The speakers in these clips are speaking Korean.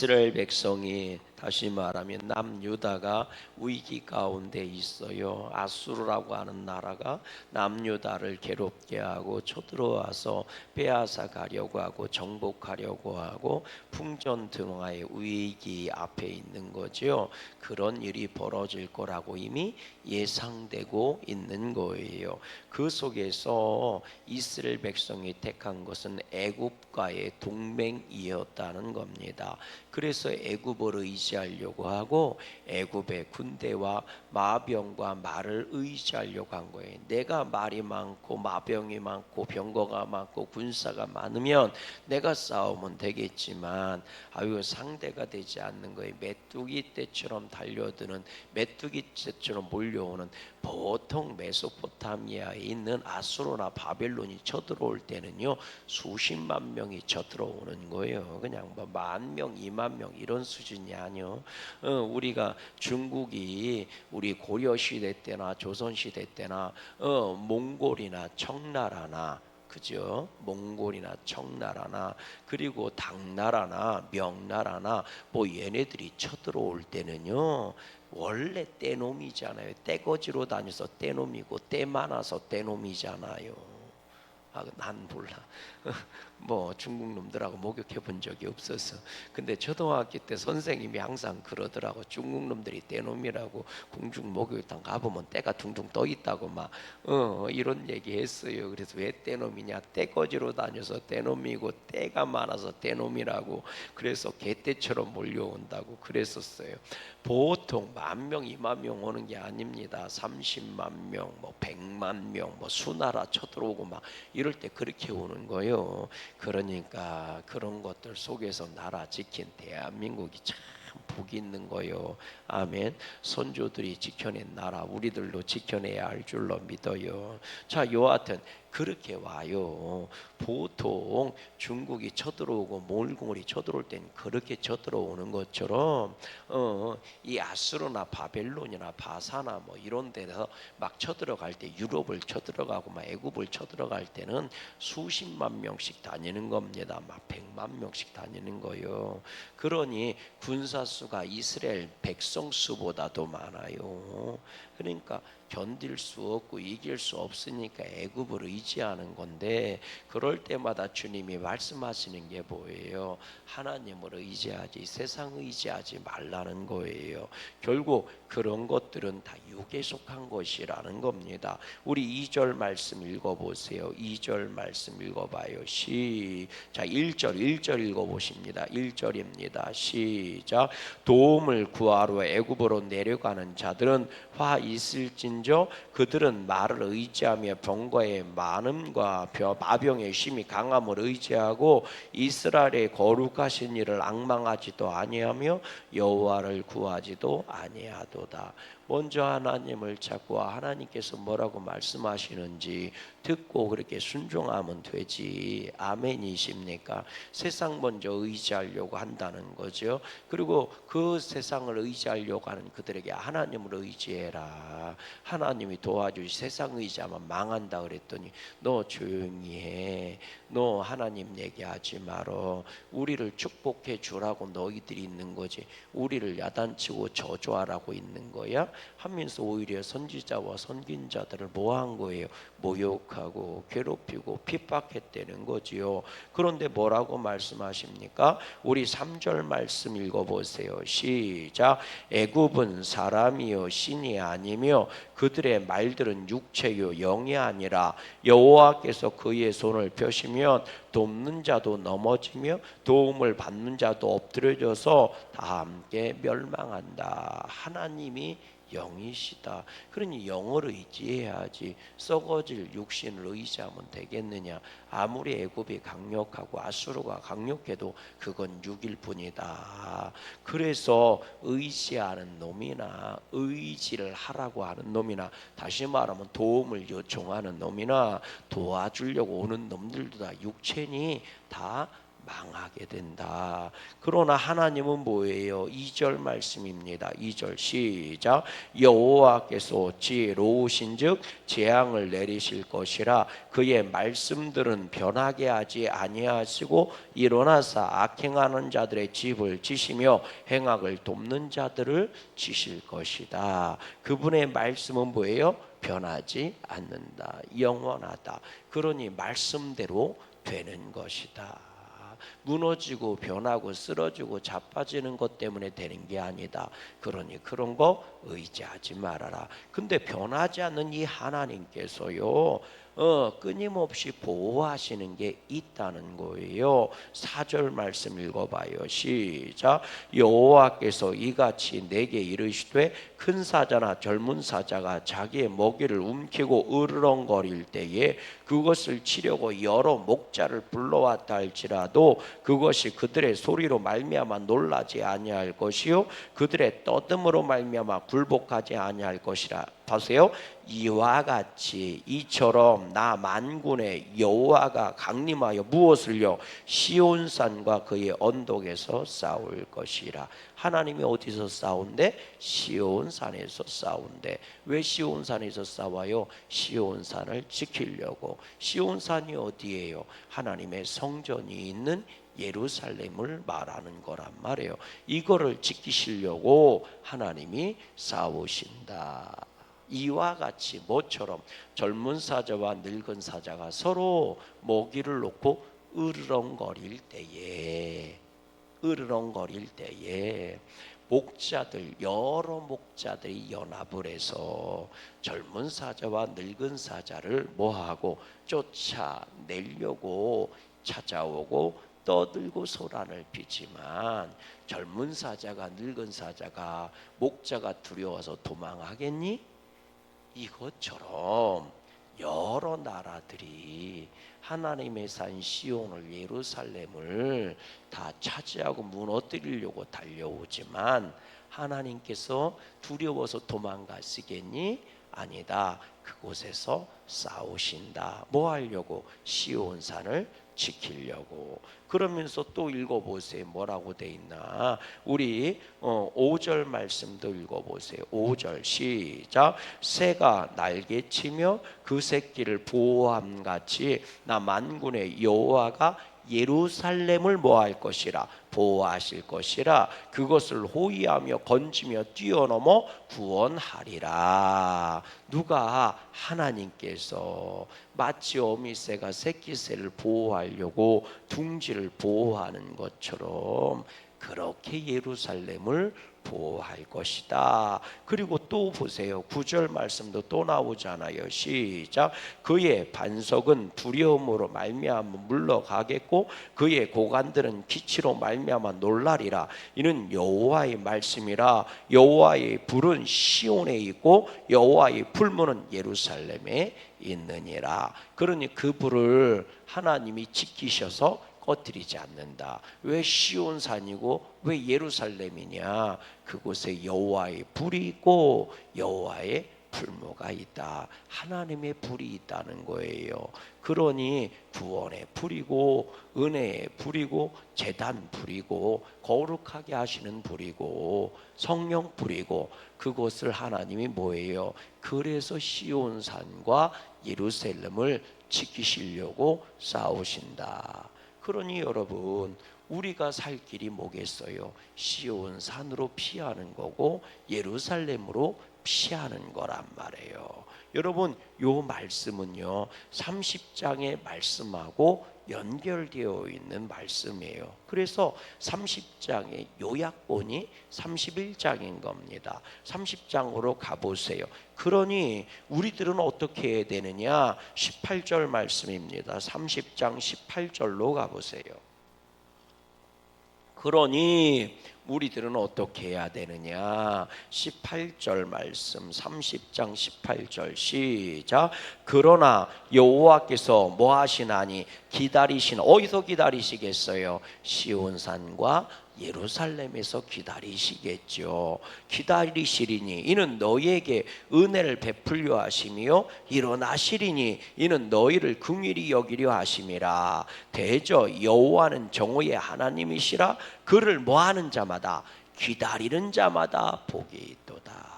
이스라엘 백성이 다시 말하면 남유다가 위기 가운데 있어요. 아수르라고 하는 나라가 남유다를 괴롭게 하고 쳐들어와서 빼앗아 가려고 하고 정복하려고 하고 풍전등화의 위기 앞에 있는 거죠. 그런 일이 벌어질 거라고 이미 예상되고 있는 거예요. 그 속에서 이스라엘 백성이 택한 것은 애굽과의 동맹이었다는 겁니다. 그래서 애굽을 의지하려고 하고 애굽의 군대와 마병과 말을 의지하려고 한 거예요. 내가 말이 많고 마병이 많고 병거가 많고 군사가 많으면 내가 싸우면 되겠지만 상대가 되지 않는 거예요. 메뚜기 떼처럼 달려드는 메뚜기 떼처럼 몰려오는 보통 메소포타미아에 있는 아수르나 바벨론이 쳐들어올 때는요 수십만 명이 쳐들어오는 거예요. 그냥 뭐 10,000명, 20,000명 이런 수준이 아니요. 우리가 중국이 우리 고려 시대 때나 조선 시대 때나 몽골이나 청나라나 그죠? 몽골이나 청나라나 그리고 당나라나 명나라나 뭐 얘네들이 쳐들어올 때는요 원래 떼놈이잖아요. 떼거지로 다녀서 떼놈이고 떼 많아서 떼놈이잖아요. 난 몰라. 뭐 중국 놈들하고 목욕해 본 적이 없어서. 근데 초등학교 때 선생님이 항상 그러더라고. 중국 놈들이 떼놈이라고 궁중 목욕탕 가보면 떼가 둥둥 떠 있다고 막 이런 얘기 했어요. 그래서 왜 떼놈이냐? 떼거지로 다녀서 떼놈이고 떼가 많아서 떼놈이라고. 그래서 개떼처럼 몰려온다고 그랬었어요. 보통 10,000명, 20,000명 오는 게 아닙니다. 30만 명, 뭐 100만 명, 뭐 수나라 쳐들어오고 막 이럴 때 그렇게 오는 거예요. 그러니까 그런 것들 속에서 나라 지킨 대한민국이 참 복이 있는 거요. 아멘. 선조들이 지켜낸 나라 우리들도 지켜내야 할 줄로 믿어요. 자, 여하튼 그렇게 와요. 보통 중국이 쳐들어오고 몽골이 쳐들어올 땐 그렇게 쳐들어오는 것처럼 이 아수르나 바벨론이나 바사나 뭐 이런 데서 막 쳐들어갈 때 유럽을 쳐들어가고 막 애굽을 쳐들어갈 때는 수십만 명씩 다니는 겁니다. 막 100만 명씩 다니는 거예요. 그러니 군사 수가 이스라엘 백성 수보다도 많아요. 그러니까 견딜 수 없고 이길 수 없으니까 애굽을 의지하는 건데 그럴 때마다 주님이 말씀하시는 게 뭐예요? 하나님을 의지하지 세상 의지하지 말라는 거예요. 결국 그런 것들은 다 육에 속한 것이라는 겁니다. 우리 2절 말씀 읽어보세요. 2절 말씀 읽어봐요. 시작. 1절 읽어보십니다. 1절입니다. 시작. 도움을 구하러 애굽으로 내려가는 자들은 화 있을진저 그들은 말을 의지하며 병거의 많음과 마병의 심히 강함을 의지하고 이스라엘의 거룩하신 이를 앙망하지도 아니하며 여호와를 구하지도 아니하도다. 먼저 하나님을 찾고 하나님께서 뭐라고 말씀하시는지 듣고 그렇게 순종하면 되지. 아멘이십니까? 세상 먼저 의지하려고 한다는 거죠. 그리고 그 세상을 의지하려고 하는 그들에게 하나님을 의지해라. 하나님이 도와주시. 세상 의지하면 망한다 그랬더니 너 조용히 해. 너 하나님 얘기하지 말어. 우리를 축복해 주라고 너희들이 있는 거지. 우리를 야단치고 저주하라고 있는 거야? 하면서 오히려 선지자와 선긴자들을 뭐한 거예요? 모욕하고 괴롭히고 핍박했다는 거지요. 그런데 뭐라고 말씀하십니까? 우리 3절 말씀 읽어보세요. 시작. 애굽은 사람이요 신이 아니며 그들의 말들은 육체요 영이 아니라 여호와께서 그의 손을 펴시면 돕는 자도 넘어지며 도움을 받는 자도 엎드려져서 다 함께 멸망한다. 하나님이 영이시다. 그러니 영을 의지해야지 썩어질 육신을 의지하면 되겠느냐. 아무리 애굽이 강력하고 아수르가 강력해도 그건 육일 뿐이다. 그래서 의지하는 놈이나 의지를 하라고 하는 놈이나 다시 말하면 도움을 요청하는 놈이나 도와주려고 오는 놈들도 다 육체니 다 망하게 된다. 그러나 하나님은 뭐예요? 2절 말씀입니다. 2절 시작. 여호와께서 지혜로우신즉 재앙을 내리실 것이라 그의 말씀들은 변하게 하지 아니하시고 일어나사 악행하는 자들의 집을 치시며 행악을 돕는 자들을 치실 것이다. 그분의 말씀은 뭐예요? 변하지 않는다. 영원하다. 그러니 말씀대로 되는 것이다. 무너지고 변하고 쓰러지고 자빠지는 것 때문에 되는 게 아니다. 그러니 그런 거 의지하지 말아라. 근데 변하지 않는 이 하나님께서요 끊임없이 보호하시는 게 있다는 거예요. 4절 말씀 읽어봐요. 시작. 여호와께서 이같이 내게 이르시되 큰 사자나 젊은 사자가 자기의 먹이를 움키고 으르렁거릴 때에 그것을 치려고 여러 목자를 불러왔다 할지라도 그것이 그들의 소리로 말미암아 놀라지 아니할 것이요 그들의 떠듬으로 말미암아 굴복하지 아니할 것이라. 보세요. 이와 같이 이처럼 나 만군의 여호와가 강림하여 무엇을요? 시온산과 그의 언덕에서 싸울 것이라. 하나님이 어디서 싸운대? 시온산에서 싸운대. 왜 시온산에서 싸워요? 시온산을 지키려고. 시온산이 어디예요? 하나님의 성전이 있는 예루살렘을 말하는 거란 말이에요. 이거를 지키시려고 하나님이 싸우신다. 이와 같이 뭐처럼 젊은 사자와 늙은 사자가 서로 먹이를 놓고 으르렁거릴 때에 목자들 여러 목자들이 연합을 해서 젊은 사자와 늙은 사자를 뭐하고 쫓아내려고 찾아오고 떠들고 소란을 피지만 젊은 사자가 늙은 사자가 목자가 두려워서 도망하겠니? 이것처럼 여러 나라들이 하나님의 산 시온을 예루살렘을 다 차지하고 무너뜨리려고 달려오지만 하나님께서 두려워서 도망가시겠니? 아니다. 그곳에서 싸우신다. 뭐 하려고? 시온산을 지키려고. 그러면서 또 읽어보세요. 뭐라고 돼 있나? 우리 5절 말씀도 읽어보세요. 5절 시작. 새가 날개치며 그 새끼를 보호함같이 나 만군의 여호와가 예루살렘을 뭐할 것이라? 보호하실 것이라. 그것을 호위하며 건지며 뛰어넘어 구원하리라. 누가? 하나님께서 마치 어미새가 새끼새를 보호하려고 둥지를 보호하는 것처럼 그렇게 예루살렘을 보호할 것이다. 그리고 또 보세요. 9절 말씀도 또 나오잖아요. 시작. 그의 반석은 두려움으로 말미암아 물러가겠고 그의 고관들은 기치로 말미암아 놀라리라. 이는 여호와의 말씀이라. 여호와의 불은 시온에 있고 여호와의 풀무는 예루살렘에 있느니라. 그러니 그 불을 하나님이 지키셔서 꺼뜨리지 않는다. 왜 시온산이고 왜 예루살렘이냐? 그곳에 여호와의 불이 있고 여호와의 풀무가 있다. 하나님의 불이 있다는 거예요. 그러니 구원의 불이고 은혜의 불이고 제단 불이고 거룩하게 하시는 불이고 성령 불이고 그곳을 하나님이 뭐예요? 그래서 시온산과 예루살렘을 지키시려고 싸우신다. 그러니 여러분 우리가 살 길이 뭐겠어요? 시온산으로 피하는 거고 예루살렘으로 피하는 거란 말이에요. 여러분 요 말씀은요 30장의 말씀하고 연결되어 있는 말씀이에요. 그래서 30장의 요약본이 31장인 겁니다. 30장으로 가보세요. 그러니 우리들은 어떻게 해야 되느냐? 18절 말씀입니다. 30장 18절로 가보세요. 그러니 우리들은 어떻게 해야 되느냐? 18절 말씀 30장 18절 시작. 그러나 여호와께서 뭐 하시나니 기다리신. 어디서 기다리시겠어요? 시온산과 예루살렘에서 기다리시겠죠. 기다리시리니 이는 너희에게 은혜를 베풀려 하시며 일어나시리니 이는 너희를 긍휼히 여기려 하심이라. 대저 여호와는 정오의 하나님이시라. 그를 뭐하는 자마다 기다리는 자마다 복이 있도다.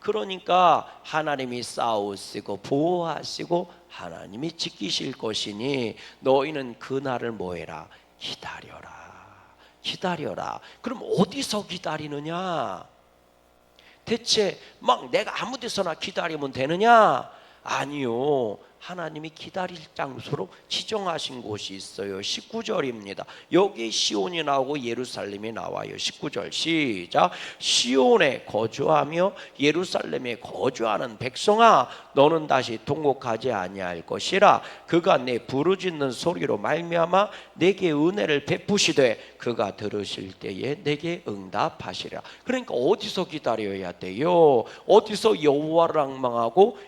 그러니까 하나님이 싸우시고 보호하시고 하나님이 지키실 것이니 너희는 그날을 뭐해라? 기다려라. 기다려라. 그럼 어디서 기다리느냐? 대체 막 내가 아무 데서나 기다리면 되느냐? 아니요. 하나님이 기다릴 장소로 지정하신 곳이 있어요. 19절입니다. 여기 시온이 나오고 예루살렘이 나와요. 19절 시작. 시온에 거주하며 예루살렘에 거주하는 백성아, 너는 다시 통곡하지 아니할 것이라. 그가 내 부르짖는 소리로 말미암아 내게 은혜를 베푸시되 그가 들으실 때에 내게 응답하시라. 그러니까 어디서 기다려야 돼요? 어디서 여호와를 앙망하고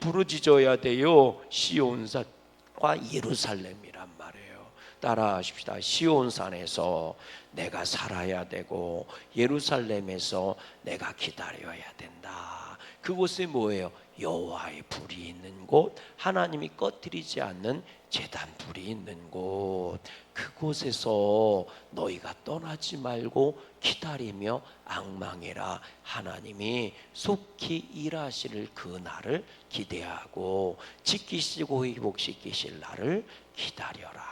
부르짖어야 돼요? 시온산과 예루살렘이란 말이에요. 따라하십시다. 시온산에서 내가 살아야 되고 예루살렘에서 내가 기다려야 된다. 그곳이 뭐예요? 여호와의 불이 있는 곳, 하나님이 꺼뜨리지 않는 제단 불이 있는 곳. 그곳에서 너희가 떠나지 말고 기다리며 앙망해라. 하나님이 속히 일하실 그 날을 기대하고 지키시고 회복시키실 날을 기다려라.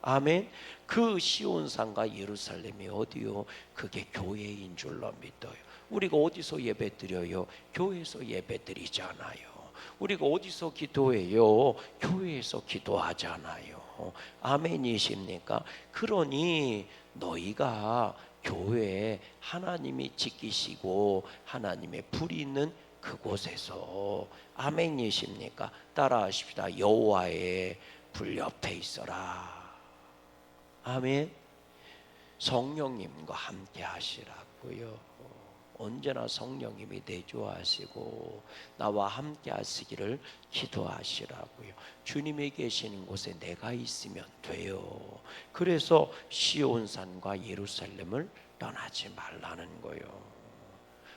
아멘. 그 시온산과 예루살렘이 어디요? 그게 교회인 줄로 믿어요. 우리가 어디서 예배 드려요? 교회에서 예배 드리잖아요. 우리가 어디서 기도해요? 교회에서 기도하잖아요. 아멘이십니까? 그러니 너희가 교회에 하나님이 지키시고 하나님의 불이 있는 그곳에서, 아멘이십니까? 따라하십시다. 여호와의 불 옆에 있어라. 아멘. 성령님과 함께 하시라고요. 언제나 성령님이 내주하시고 나와 함께 하시기를 기도하시라고요. 주님이 계시는 곳에 내가 있으면 돼요. 그래서 시온산과 예루살렘을 떠나지 말라는 거예요.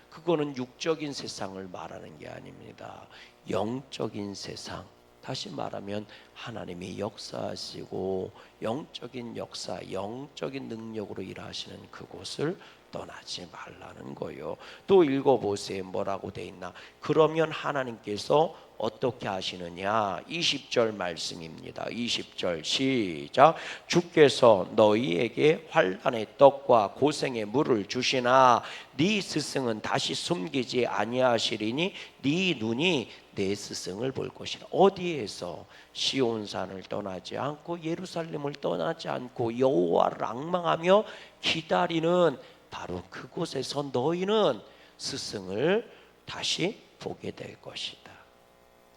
그거는 육적인 세상을 말하는 게 아닙니다. 영적인 세상, 다시 말하면 하나님이 역사하시고 영적인 역사, 영적인 능력으로 일하시는 그곳을 떠나지 말라는 거예요. 또 읽어보세요. 뭐라고 돼 있나? 그러면 하나님께서 어떻게 하시느냐? 20절 말씀입니다. 20절 시작. 주께서 너희에게 환난의 떡과 고생의 물을 주시나 네 스승은 다시 숨기지 아니하시리니 네 눈이 내 스승을 볼 것이라. 어디에서? 시온산을 떠나지 않고 예루살렘을 떠나지 않고 여호와를 앙망하며 기다리는 바로 그곳에서 너희는 스승을 다시 보게 될 것이다.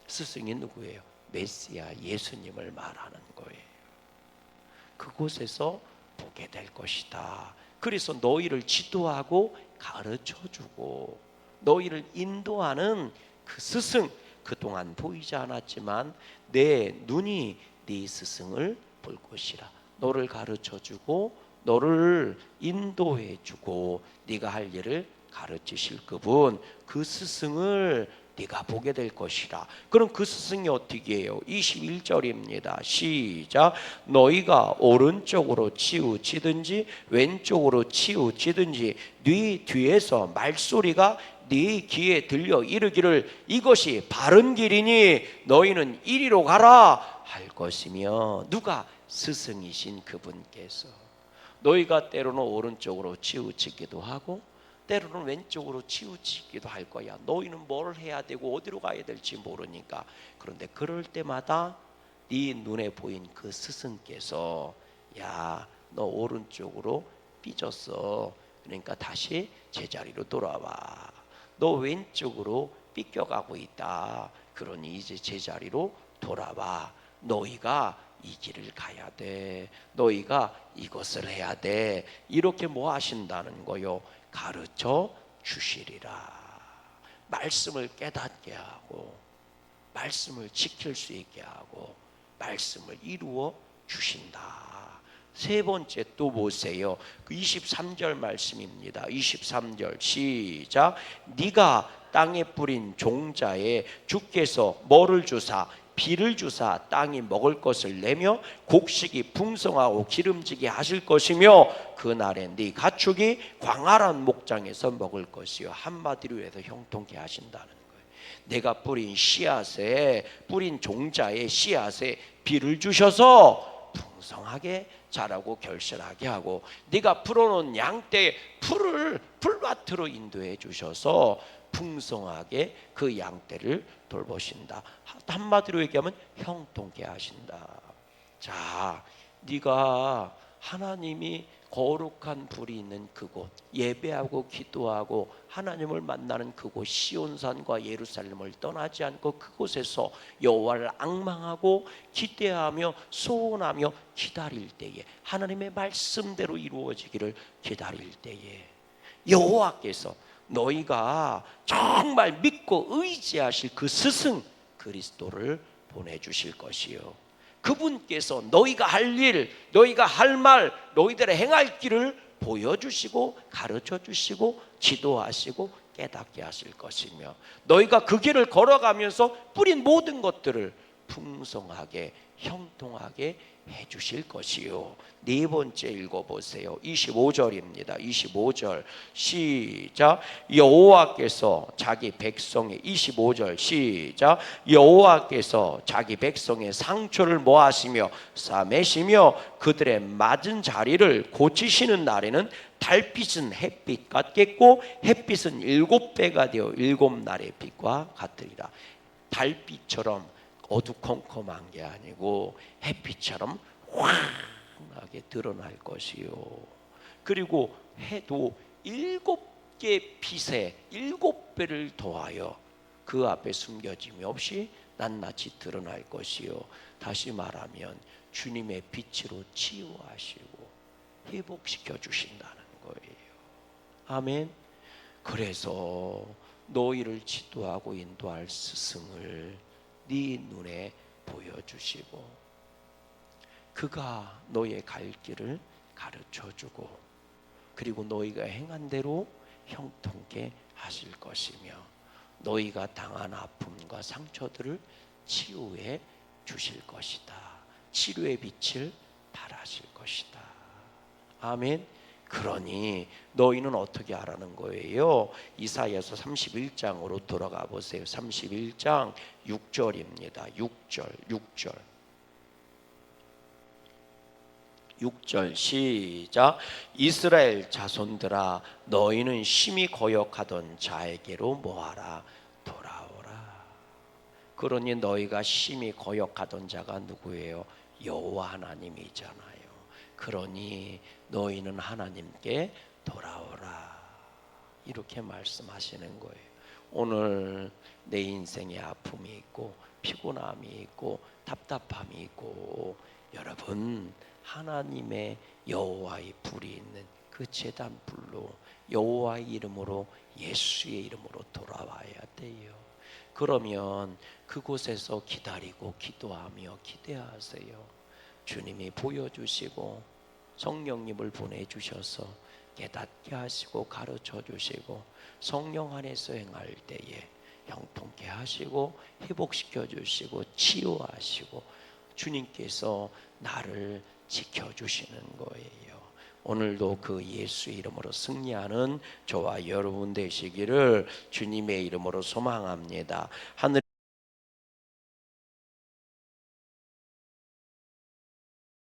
스승이 누구예요? 메시아 예수님을 말하는 거예요. 그곳에서 보게 될 것이다. 그래서 너희를 지도하고 가르쳐주고 너희를 인도하는 그 스승, 그동안 보이지 않았지만 내 눈이 네 스승을 볼 것이라. 너를 가르쳐주고 너를 인도해주고 네가 할 일을 가르치실 그분, 그 스승을 네가 보게 될 것이라. 그럼 그 스승이 어떻게 해요? 21절입니다. 시작. 너희가 오른쪽으로 치우치든지 왼쪽으로 치우치든지 네 뒤에서 말소리가 네 귀에 들려 이르기를 이것이 바른 길이니 너희는 이리로 가라 할 것이며. 누가? 스승이신 그분께서. 너희가 때로는 오른쪽으로 치우치기도 하고 때로는 왼쪽으로 치우치기도 할 거야. 너희는 뭘 해야 되고 어디로 가야 될지 모르니까. 그런데 그럴 때마다 네 눈에 보인 그 스승께서 야, 너 오른쪽으로 삐졌어. 그러니까 다시 제자리로 돌아와. 너 왼쪽으로 삐껴가고 있다. 그러니 이제 제자리로 돌아와. 너희가 이 길을 가야 돼. 너희가 이것을 해야 돼. 이렇게 뭐 하신다는 거요? 가르쳐 주시리라. 말씀을 깨닫게 하고 말씀을 지킬 수 있게 하고 말씀을 이루어 주신다. 세 번째 또 보세요. 그 23절 말씀입니다. 23절 시작. 네가 땅에 뿌린 종자에 주께서 뭐를 주사 비를 주사 땅이 먹을 것을 내며 곡식이 풍성하고 기름지게 하실 것이며 그날에 네 가축이 광활한 목장에서 먹을 것이요. 한마디로 해서 형통케 하신다는 거예요. 내가 뿌린 씨앗에 뿌린 종자에 씨앗에 비를 주셔서 풍성하게 자라고 결실하게 하고 네가 풀어놓은 양떼에 풀을 풀밭으로 인도해 주셔서 풍성하게 그 양떼를 돌보신다. 한마디로 얘기하면 형통케 하신다. 자, 네가 하나님이 거룩한 불이 있는 그곳, 예배하고 기도하고 하나님을 만나는 그곳 시온산과 예루살렘을 떠나지 않고 그곳에서 여호와를 앙망하고 기대하며 소원하며 기다릴 때에 하나님의 말씀대로 이루어지기를 기다릴 때에 여호와께서 너희가 정말 믿고 의지하실 그 스승 그리스도를 보내주실 것이요. 그분께서 너희가 할 일, 너희가 할 말, 너희들의 행할 길을 보여주시고 가르쳐주시고 지도하시고 깨닫게 하실 것이며 너희가 그 길을 걸어가면서 뿌린 모든 것들을 풍성하게 형통하게 해주실 것이요. 네 번째 읽어보세요. 25절입니다. 25절 시작. 여호와께서 자기 백성의 25절 시작. 여호와께서 자기 백성의 상처를 모아시며 싸매시며 그들의 맞은 자리를 고치시는 날에는 달빛은 햇빛 같겠고 햇빛은 7배가 되어 7날의 빛과 같으리라. 달빛처럼 어두컴컴한 게 아니고 햇빛처럼 환하게 드러날 것이요. 그리고 해도 7개의 빛에 7배를 더하여 그 앞에 숨겨짐이 없이 낱낱이 드러날 것이요. 다시 말하면 주님의 빛으로 치유하시고 회복시켜 주신다는 거예요. 아멘. 그래서 너희를 지도하고 인도할 스승을 네 눈에 보여주시고 그가 너의 갈 길을 가르쳐주고 그리고 너희가 행한 대로 형통케 하실 것이며 너희가 당한 아픔과 상처들을 치유해 주실 것이다. 치료의 빛을 발하실 것이다. 아멘. 그러니 너희는 어떻게 하라는 거예요? 이사야서 31장으로 돌아가 보세요. 31장 6절입니다. 6절 시작. 이스라엘 자손들아 너희는 심히 거역하던 자에게로 모아라 돌아오라. 그러니 너희가 심히 거역하던 자가 누구예요? 여호와 하나님이잖아요. 그러니 너희는 하나님께 돌아오라 이렇게 말씀하시는 거예요. 오늘 내 인생에 아픔이 있고 피곤함이 있고 답답함이 있고 여러분 하나님의 여호와의 불이 있는 그 제단 불로 여호와의 이름으로 예수의 이름으로 돌아와야 돼요. 그러면 그곳에서 기다리고 기도하며 기대하세요. 주님이 보여주시고 성령님을 보내주셔서 깨닫게 하시고 가르쳐 주시고 성령 안에서 행할 때에 형통케 하시고 회복시켜 주시고 치유하시고 주님께서 나를 지켜주시는 거예요. 오늘도 그 예수 이름으로 승리하는 저와 여러분 되시기를 주님의 이름으로 소망합니다. 하늘